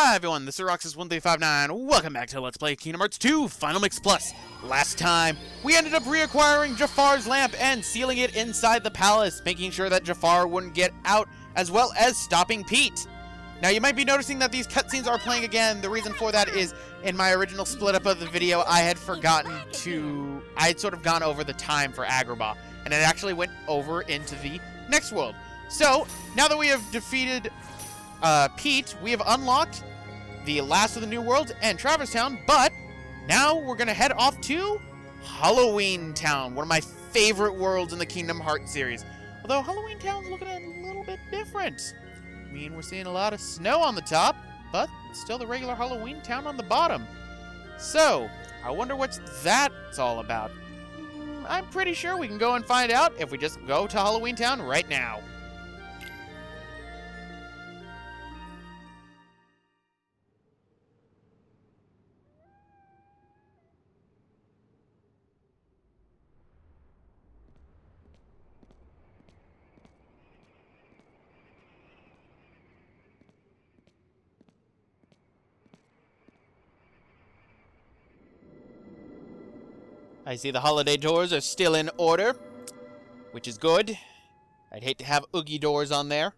Hi everyone, this is Roxas1359. Welcome back to Let's Play Kingdom Hearts 2 Final Mix Plus. Last time, we ended up reacquiring Jafar's lamp and sealing it inside the palace, making sure that Jafar wouldn't get out, as well as stopping Pete. Now you might be noticing that these cutscenes are playing again. The reason for that is, in my original split up of the video, I had sort of gone over the time for Agrabah, and it actually went over into the next world. So, now that we have defeated Pete, we have unlocked the last of the New World and Traverse Town, but now we're going to head off to Halloween Town, one of my favorite worlds in the Kingdom Hearts series. Although Halloween Town's looking a little bit different. I mean, we're seeing a lot of snow on the top, but still the regular Halloween Town on the bottom. So, I wonder what that's all about. I'm pretty sure we can go and find out if we just go to Halloween Town right now. I see the holiday doors are still in order, which is good. I'd hate to have Oogie doors on there.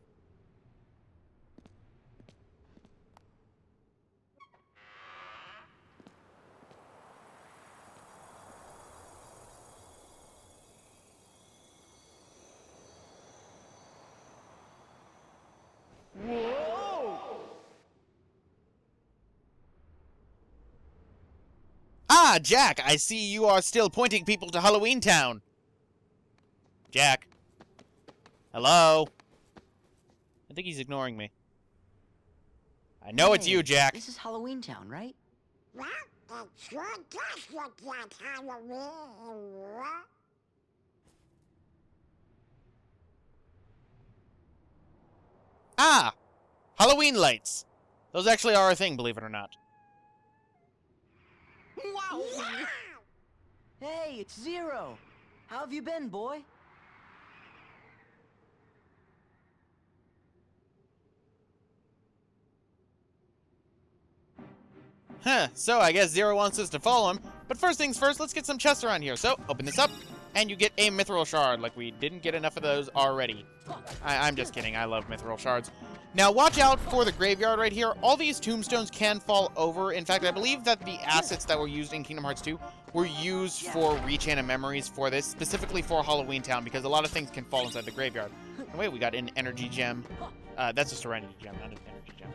Ah, Jack, I see you are still pointing people to Halloween Town. Jack. Hello? I think he's ignoring me. I know it's you, Jack. This is Halloween Town, right? Well, it sure does look like Halloween. Ah! Halloween lights. Those actually are a thing, believe it or not. Wow! Hey, it's Zero. How have you been, boy? Huh, so I guess Zero wants us to follow him. But first things first, let's get some chests around here. So, open this up, and you get a mithril shard, like we didn't get enough of those already. I'm just kidding, I love mithril shards. Now, watch out for the graveyard right here. All these tombstones can fall over. In fact, I believe that the assets that were used in Kingdom Hearts 2 were used for Rechan and Memories for this, specifically for Halloween Town, because a lot of things can fall inside the graveyard. And wait, we got an energy gem. That's a Serenity gem, not an energy gem.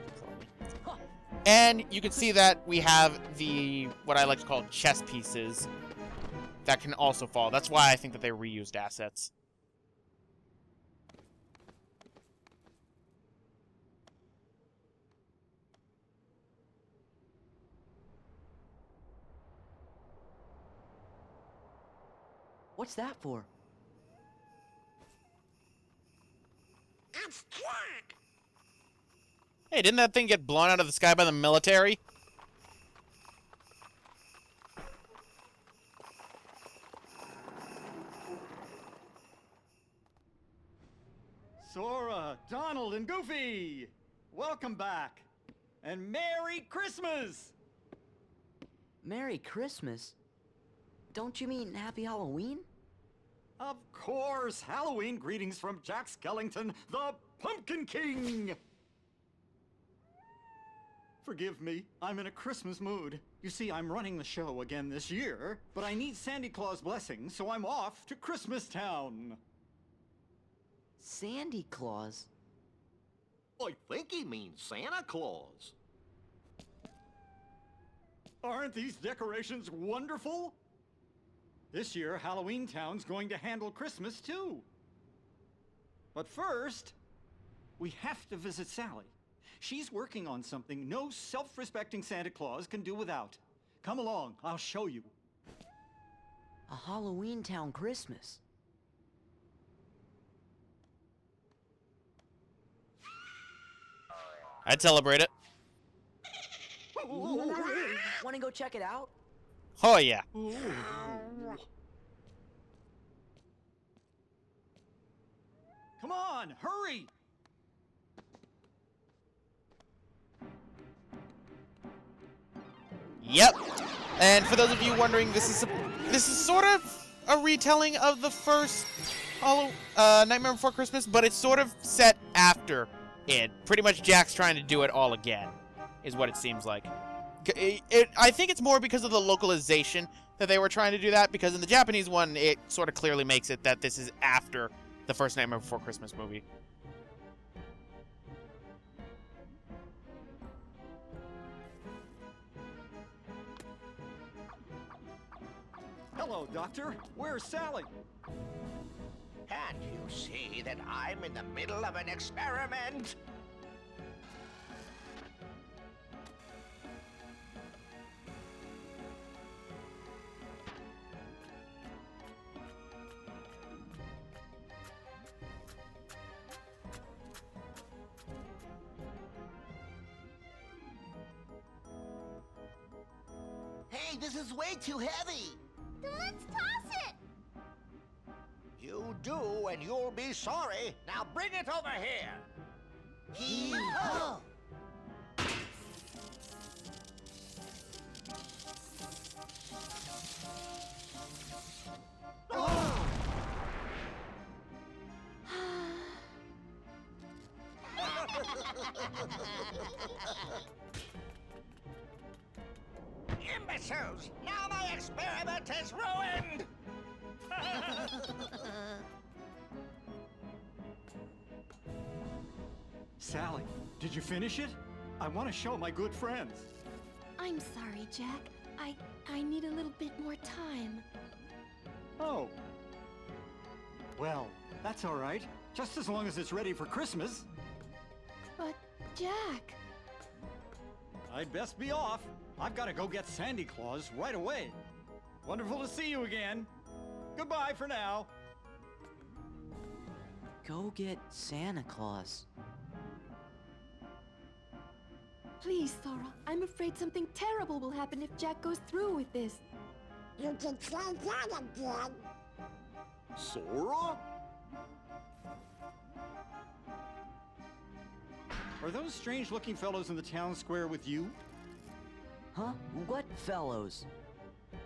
And you can see that we have the, what I like to call chess pieces that can also fall. That's why I think that they're reused assets. What's that for? It's Jack. Hey, didn't that thing get blown out of the sky by the military? Sora, Donald, and Goofy! Welcome back! And Merry Christmas! Merry Christmas? Don't you mean Happy Halloween? Of course! Halloween greetings from Jack Skellington, the Pumpkin King! Forgive me, I'm in a Christmas mood. You see, I'm running the show again this year, but I need Sandy Claus' blessing, so I'm off to Christmas Town. Sandy Claus? I think he means Santa Claus. Aren't these decorations wonderful? This year, Halloween Town's going to handle Christmas too. But first, we have to visit Sally. She's working on something no self-respecting Santa Claus can do without. Come along, I'll show you. A Halloween Town Christmas? I'd celebrate it. Wanna go check it out? Oh, yeah. Come on, hurry! Yep. And for those of you wondering, this is sort of a retelling of the first Nightmare Before Christmas, but it's sort of set after it. Pretty much Jack's trying to do it all again, is what it seems like. I think it's more because of the localization that they were trying to do that, because in the Japanese one, it sort of clearly makes it that this is after the first Nightmare Before Christmas movie. Hello, Doctor. Where's Sally? Can't you see that I'm in the middle of an experiment? Hey, this is way too heavy. Let's toss it! You do, and you'll be sorry. Now bring it over here. Hee-haw! Imbeciles! Now my experiment is ruined! Sally, did you finish it? I want to show my good friends. I'm sorry, Jack. I need a little bit more time. Oh. Well, that's all right. Just as long as it's ready for Christmas. But, Jack... I'd best be off. I've got to go get Sandy Claus right away. Wonderful to see you again. Goodbye for now. Go get Santa Claus. Please, Sora. I'm afraid something terrible will happen if Jack goes through with this. You can say that again. Sora? Are those strange-looking fellows in the town square with you? Huh? What fellows?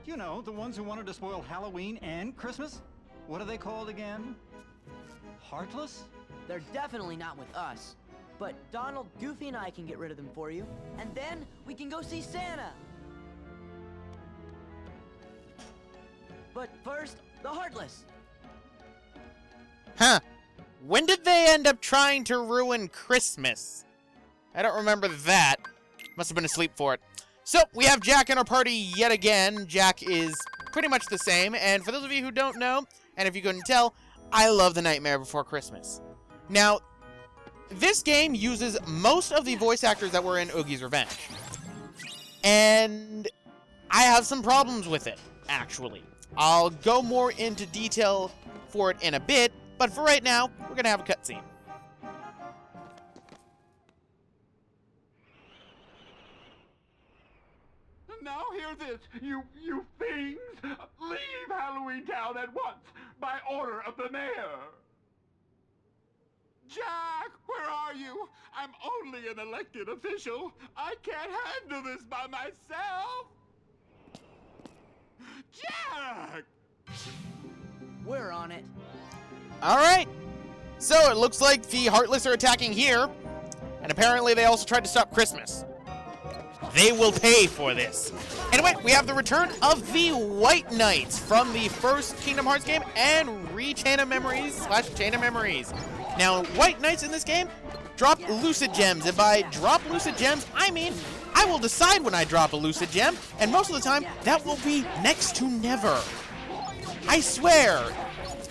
You know, the ones who wanted to spoil Halloween and Christmas? What are they called again? Heartless? They're definitely not with us. But Donald, Goofy, and I can get rid of them for you. And then we can go see Santa. But first, the Heartless. Huh. When did they end up trying to ruin Christmas? I don't remember that. Must have been asleep for it. So, we have Jack in our party yet again. Jack is pretty much the same, and for those of you who don't know, and if you couldn't tell, I love The Nightmare Before Christmas. Now, this game uses most of the voice actors that were in Oogie's Revenge. And I have some problems with it, actually. I'll go more into detail for it in a bit, but for right now, we're going to have a cutscene. Now hear this, you fiends! Leave Halloween Town at once, by order of the mayor! Jack, where are you? I'm only an elected official. I can't handle this by myself! Jack! We're on it. Alright, so it looks like the Heartless are attacking here, and apparently they also tried to stop Christmas. They will pay for this. Anyway, we have the return of the White Knights from the first Kingdom Hearts game and Chain of Memories / Chain of Memories. Now, White Knights in this game drop Lucid Gems, and by drop Lucid Gems, I mean I will decide when I drop a Lucid Gem, and most of the time, that will be next to never. I swear,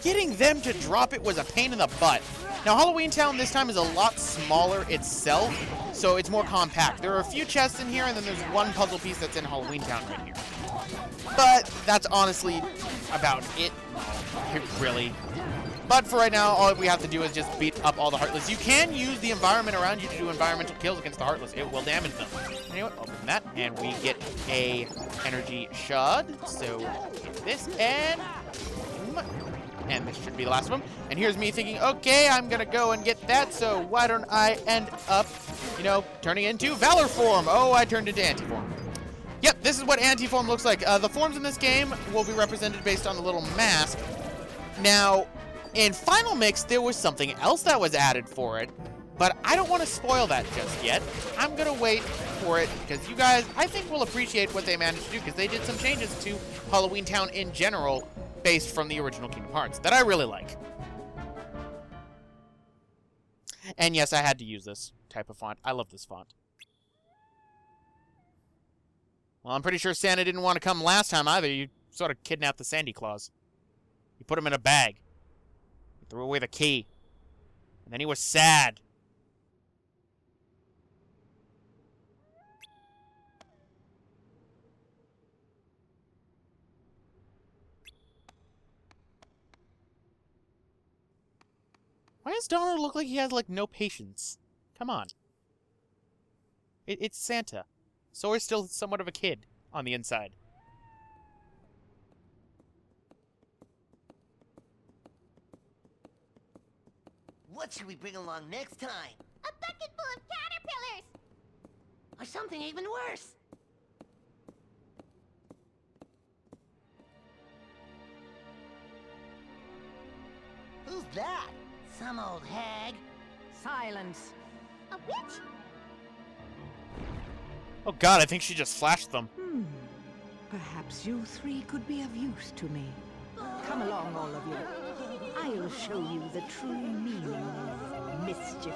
getting them to drop it was a pain in the butt. Now, Halloween Town this time is a lot smaller itself, so it's more compact. There are a few chests in here, and then there's one puzzle piece that's in Halloween Town right here. But that's honestly about it, really. But for right now, all we have to do is just beat up all the Heartless. You can use the environment around you to do environmental kills against the Heartless. It will damage them. Anyway, open that, and we get a energy shard. So, get this, and this should be the last of them. And here's me thinking, okay, I'm gonna go and get that, so why don't I end up, turning into Valor form? Oh, I turned into Anti-form. Yep, this is what anti-form looks like. The forms in this game will be represented based on the little mask. Now, in Final Mix, there was something else that was added for it, but I don't want to spoil that just yet. I'm going to wait for it, because you guys, I think, will appreciate what they managed to do, because they did some changes to Halloween Town in general, based from the original Kingdom Hearts, that I really like. And yes, I had to use this type of font. I love this font. Well, I'm pretty sure Santa didn't want to come last time either. You sort of kidnapped the Sandy Claus. You put him in a bag. You threw away the key. And then he was sad. Why does Donald look like he has, like, no patience? Come on. It's Santa. So we're still somewhat of a kid on the inside. What should we bring along next time? A bucket full of caterpillars! Or something even worse? Who's that? Some old hag? Silence. A witch? Oh god, I think she just flashed them. Perhaps you three could be of use to me. Come along, all of you. I'll show you the true meaning of mischief.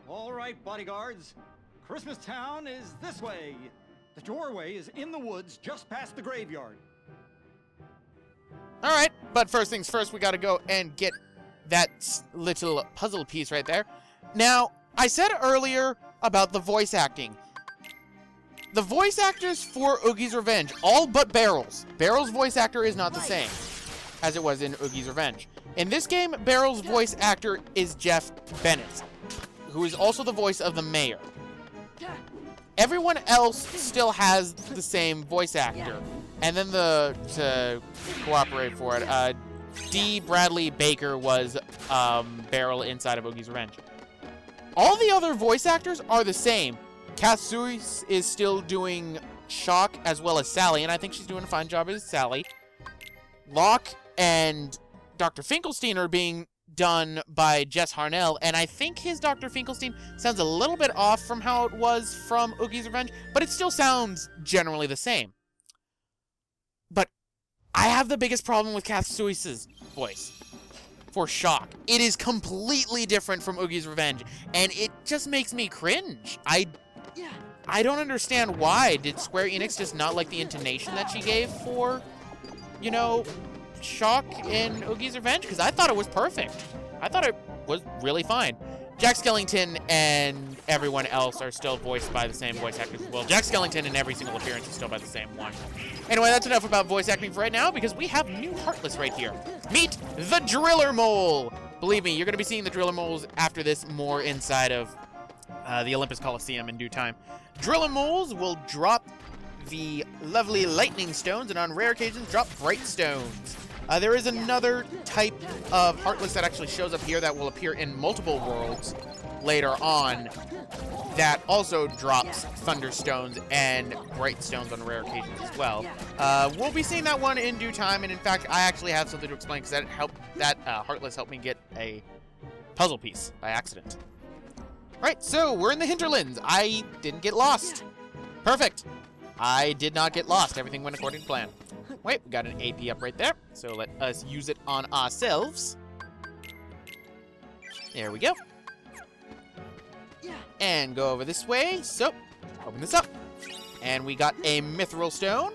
All right, bodyguards. Christmas Town is this way. The doorway is in the woods just past the graveyard. Alright, but first things first, we gotta go and get that little puzzle piece right there. Now, I said earlier about the voice acting. The voice actors for Oogie's Revenge, all but Barrel's. Barrel's voice actor is not the same as it was in Oogie's Revenge. In this game, Barrel's voice actor is Jeff Bennett, who is also the voice of the mayor. Everyone else still has the same voice actor. And then to cooperate for it, D. Bradley Baker was Barrel inside of Oogie's Revenge. All the other voice actors are the same. Katsui is still doing Shock as well as Sally, and I think she's doing a fine job as Sally. Locke and Dr. Finkelstein are being done by Jess Harnell, and I think his Dr. Finkelstein sounds a little bit off from how it was from Oogie's Revenge, but it still sounds generally the same. But I have the biggest problem with Katsui's voice for Shock. It is completely different from Oogie's Revenge, and it just makes me cringe. I don't understand why. Did Square Enix just not like the intonation that she gave for, you know, Shock in Oogie's Revenge? Because I thought it was perfect. I thought it was really fine. Jack Skellington and everyone else are still voiced by the same voice actors as well. Jack Skellington in every single appearance is still by the same one. Anyway, that's enough about voice acting for right now, because we have new Heartless right here. Meet the Driller Mole! Believe me, you're going to be seeing the Driller Moles after this more inside of the Olympus Coliseum in due time. Driller Moles will drop the lovely lightning stones, and on rare occasions, drop bright stones. There is another type of Heartless that actually shows up here that will appear in multiple worlds later on that also drops Thunderstones and Bright Stones on rare occasions as well. We'll be seeing that one in due time, and in fact, I actually have something to explain because that Heartless helped me get a puzzle piece by accident. Right, so we're in the hinterlands. I didn't get lost. Perfect. I did not get lost. Everything went according to plan. Wait, we got an AP up right there, so let us use it on ourselves. There we go. And go over this way, so open this up. And we got a Mithril Stone.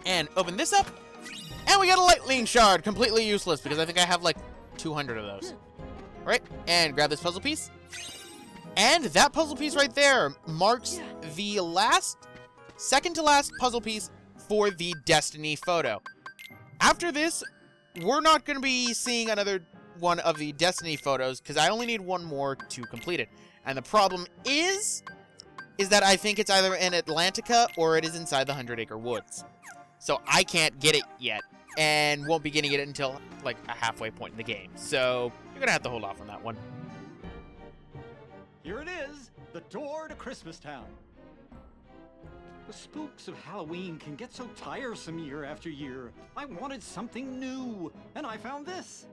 And open this up. And we got a Lightning Shard, completely useless, because I think I have like 200 of those. All right, and grab this puzzle piece. And that puzzle piece right there marks the second to last puzzle piece for the Destiny photo. After this, we're not going to be seeing another one of the Destiny photos because I only need one more to complete it. And the problem is that I think it's either in Atlantica or it is inside the 100 Acre Woods. So I can't get it yet and won't be getting it until like a halfway point in the game. So you're going to have to hold off on that one. Here it is, the door to Christmas Town. The spooks of Halloween can get so tiresome year after year. I wanted something new, and I found this.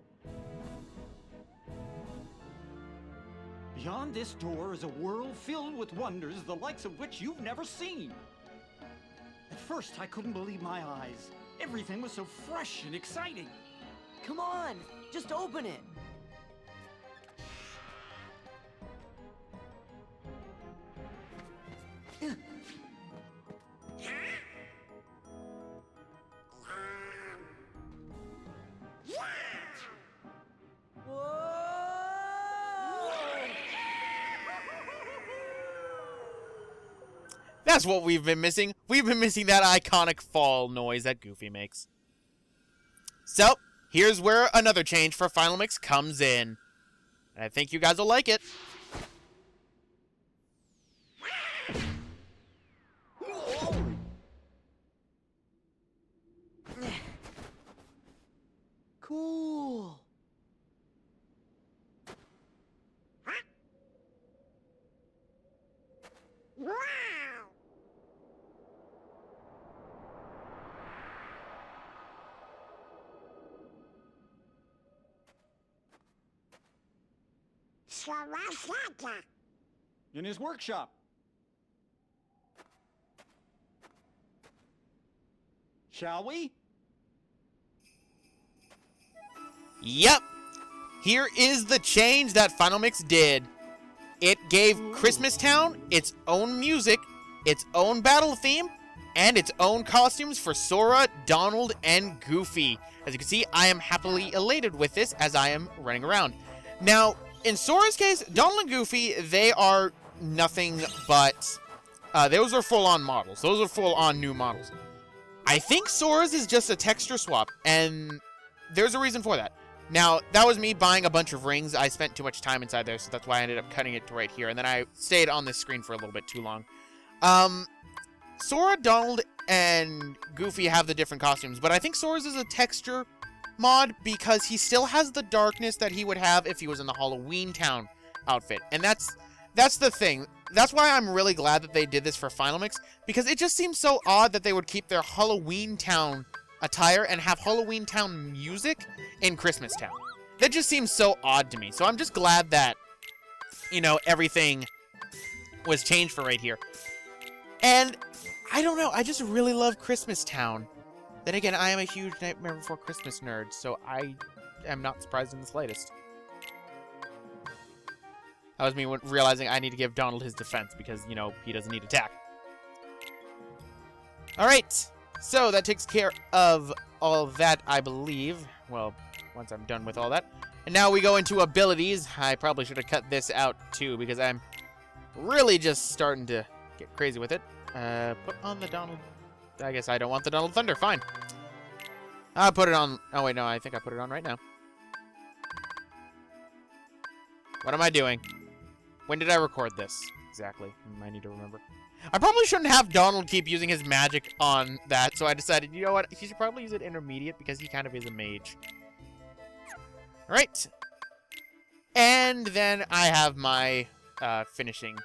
Beyond this door is a world filled with wonders the likes of which you've never seen. At first, I couldn't believe my eyes. Everything was so fresh and exciting. Come on, just open it. That's what we've been missing. We've been missing that iconic fall noise that Goofy makes. So, here's where another change for Final Mix comes in. And I think you guys will like it. Cool. In his workshop. Shall we? Yep. Here is the change that Final Mix did. It gave Christmas Town its own music, its own battle theme, and its own costumes for Sora, Donald, and Goofy. As you can see, I am happily elated with this as I am running around. Now, in Sora's case, Donald and Goofy, they are nothing but... those are full-on models. Those are full-on new models. I think Sora's is just a texture swap, and there's a reason for that. Now, that was me buying a bunch of rings. I spent too much time inside there, so that's why I ended up cutting it to right here. And then I stayed on this screen for a little bit too long. Sora, Donald, and Goofy have the different costumes, but I think Sora's is a texture mod because he still has the darkness that he would have if he was in the Halloween Town outfit. And that's the thing. That's why I'm really glad that they did this for Final Mix, because it just seems so odd that they would keep their Halloween Town attire and have Halloween Town music in Christmas Town. That just seems so odd to me. So I'm just glad that, you know, everything was changed for right here. And I don't know, I just really love Christmas Town. Then again, I am a huge Nightmare Before Christmas nerd, so I am not surprised in the slightest. That was me realizing I need to give Donald his defense because, you know, he doesn't need attack. Alright, so that takes care of all of that, I believe. Well, once I'm done with all that. And now we go into abilities. I probably should have cut this out too because I'm really just starting to get crazy with it. Put on the Donald... I guess I don't want the Donald Thunder. Fine. I'll put it on... Oh, wait, no. I think I put it on right now. What am I doing? When did I record this? Exactly. I need to remember. I probably shouldn't have Donald keep using his magic on that, so I decided, you know what? He should probably use it intermediate because he kind of is a mage. Alright. And then I have my finishing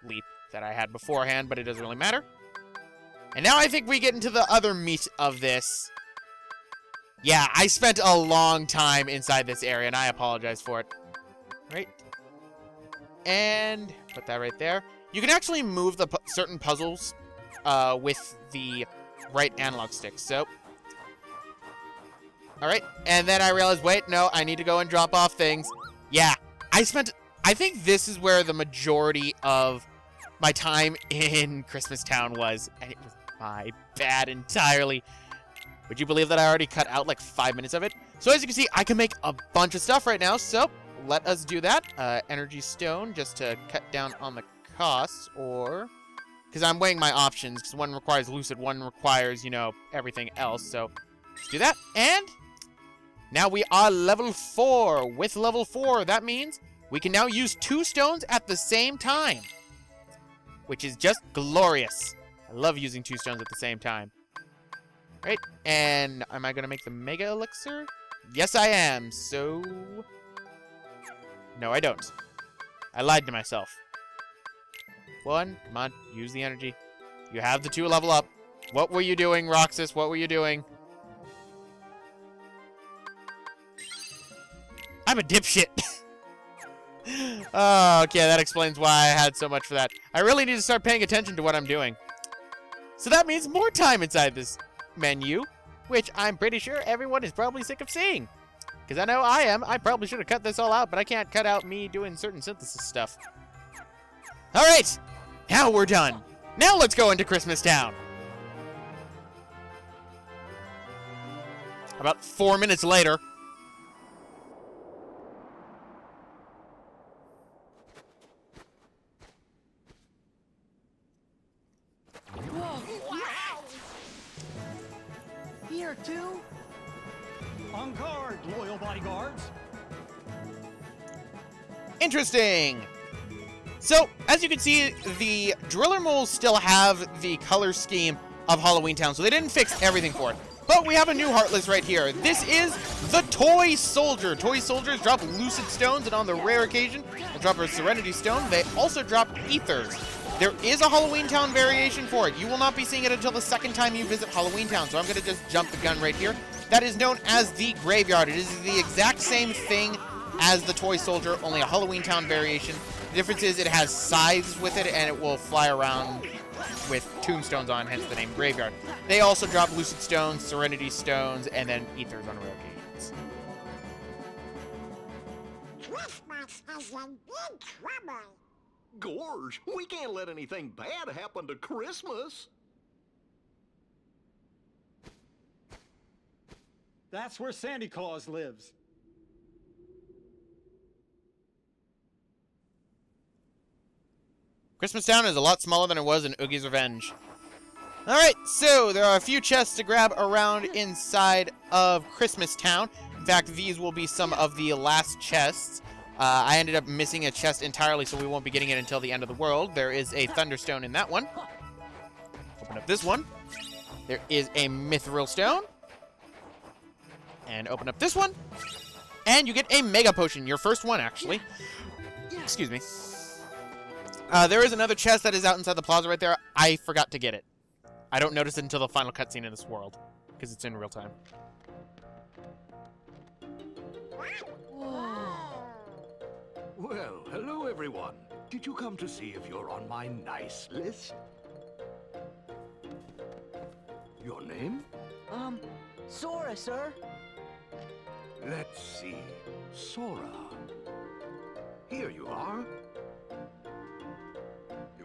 leap that I had beforehand, but it doesn't really matter. And now I think we get into the other meat of this. Yeah, I spent a long time inside this area, and I apologize for it. Right. And put that right there. You can actually move the certain puzzles with the right analog stick, so... Alright, and then I realized, wait, no, I need to go and drop off things. Yeah, I think this is where the majority of my time in Christmas Town was, and it was my bad entirely. Would you believe that I already cut out like 5 minutes of it? So as you can see, I can make a bunch of stuff right now, so let us do that. Energy Stone, just to cut down on the costs, or... Because I'm weighing my options, because one requires Lucid, one requires, you know, everything else, so let's do that. And now we are level 4. With level 4, that means we can now use 2 stones at the same time, which is just glorious. I love using 2 stones at the same time. Right, and am I going to make the Mega Elixir? Yes, I am, so... No, I don't. I lied to myself. 1. Come on, use the energy. You have the 2 level up. What were you doing, Roxas? What were you doing? I'm a dipshit. Oh, okay, that explains why I had so much for that. I really need to start paying attention to what I'm doing. So that means more time inside this menu, which I'm pretty sure everyone is probably sick of seeing. Because I know I am. I probably should have cut this all out, but I can't cut out me doing certain synthesis stuff. All right, now we're done. Now let's go into Christmas Town. About 4 minutes later. Here, too? On guard, loyal bodyguards. Interesting. So, as you can see, the Driller Moles still have the color scheme of Halloween Town, so they didn't fix everything for it. But we have a new Heartless right here. This is the Toy Soldier. Toy Soldiers drop Lucid Stones, and on the rare occasion, they'll drop a Serenity Stone. They also drop Ethers. There is a Halloween Town variation for it. You will not be seeing it until the second time you visit Halloween Town, so I'm going to just jump the gun right here. That is known as the Graveyard. It is the exact same thing as the Toy Soldier, only a Halloween Town variation. The difference is it has scythes with it, and it will fly around with tombstones on, hence the name Graveyard. They also drop Lucid Stones, Serenity Stones, and then Ethers on rare occasions. Christmas is in big trouble. Gorge, we can't let anything bad happen to Christmas. That's where Santa Claus lives. Christmas Town is a lot smaller than it was in Oogie's Revenge. Alright, so there are a few chests to grab around inside of Christmas Town. In fact, these will be some of the last chests. I ended up missing a chest entirely, so we won't be getting it until the end of the world. There is a Thunderstone in that one. Open up this one. There is a Mithril Stone. And open up this one. And you get a Mega Potion, your first one, actually. Excuse me. There is another chest that is out inside the plaza right there. I forgot to get it. I don't notice it until the final cutscene in this world, because it's in real time. Well, hello everyone. Did you come to see if you're on my nice list? Your name? Sora, sir. Let's see. Sora. Here you are.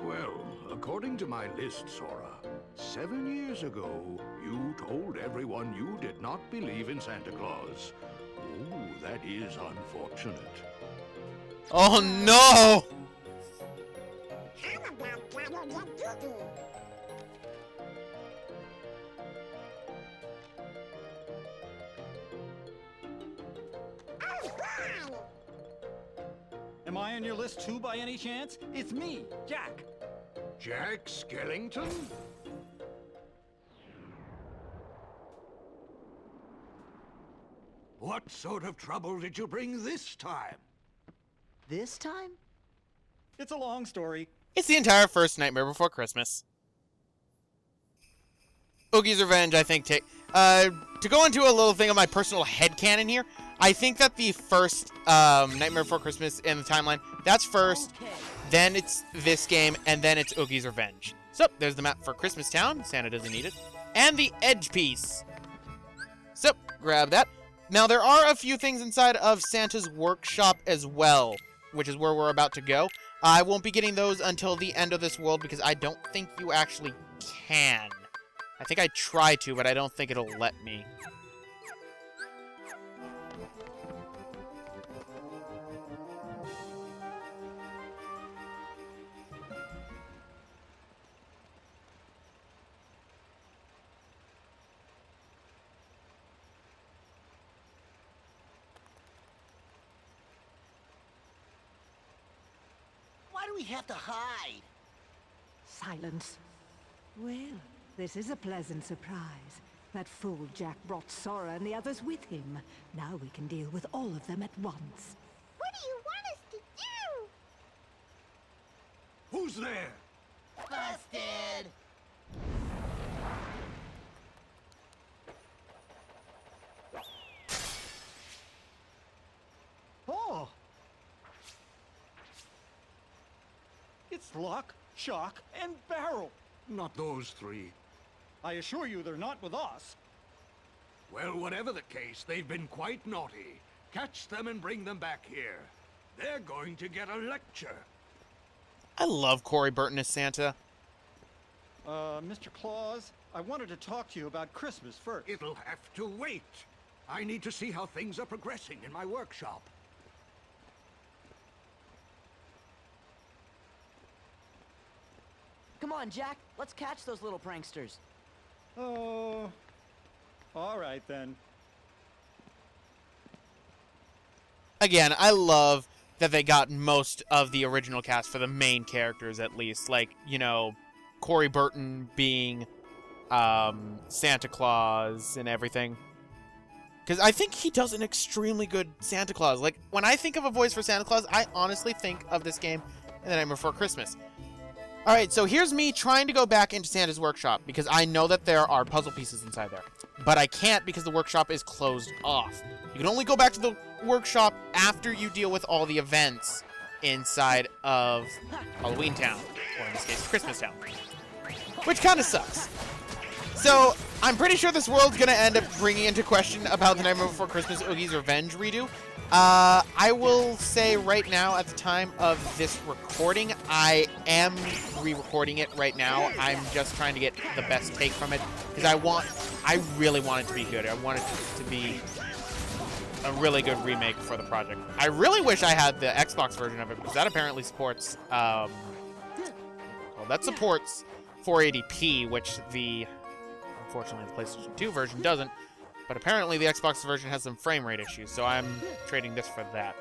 Well, according to my list, Sora, 7 years ago, you told everyone you did not believe in Santa Claus. Oh, that is unfortunate. Oh no! How about Donald and Goofy? Oh, God! Am I on your list too by any chance? It's me, Jack. Jack Skellington? What sort of trouble did you bring this time? This time? It's a long story. It's the entire first Nightmare Before Christmas. Oogie's Revenge, I think, to go into a little thing of my personal headcanon here, I think that the first Nightmare Before Christmas in the timeline, that's first, then it's this game, and then it's Oogie's Revenge. So, there's the map for Christmas Town. Santa doesn't need it. And the edge piece. So, grab that. Now, there are a few things inside of Santa's workshop as well, which is where we're about to go. I won't be getting those until the end of this world because I don't think you actually can. I think I tried to, but I don't think it'll let me. Why do we have to hide? Silence. Well, this is a pleasant surprise. That fool Jack brought Sora and the others with him. Now we can deal with all of them at once. What do you want us to do? Who's there? It's Lock, Shock, and Barrel. Not those three. I assure you they're not with us. Well, whatever the case, they've been quite naughty. Catch them and bring them back here. They're going to get a lecture. I love Corey Burton as Santa. Mr. Claus, I wanted to talk to you about Christmas first. It'll have to wait. I need to see how things are progressing in my workshop. Come on, Jack. Let's catch those little pranksters. Oh, all right then. Again, I love that they got most of the original cast for the main characters, at least. Like, you know, Corey Burton being Santa Claus and everything. Because I think he does an extremely good Santa Claus. Like, when I think of a voice for Santa Claus, I honestly think of this game and The Nightmare Before Christmas. Alright, so here's me trying to go back into Santa's workshop, because I know that there are puzzle pieces inside there. But I can't because the workshop is closed off. You can only go back to the workshop after you deal with all the events inside of Halloween Town, or in this case, Christmas Town. Which kind of sucks. So, I'm pretty sure this world's going to end up bringing into question about the Nightmare Before Christmas Oogie's Revenge redo. I will say right now, at the time of this recording, I am re-recording it right now. I'm just trying to get the best take from it, because I really want it to be good. I want it to be a really good remake for the project. I really wish I had the Xbox version of it, because that apparently supports, well, that supports 480p, which unfortunately, the PlayStation 2 version doesn't. But apparently the Xbox version has some frame rate issues, so I'm trading this for that.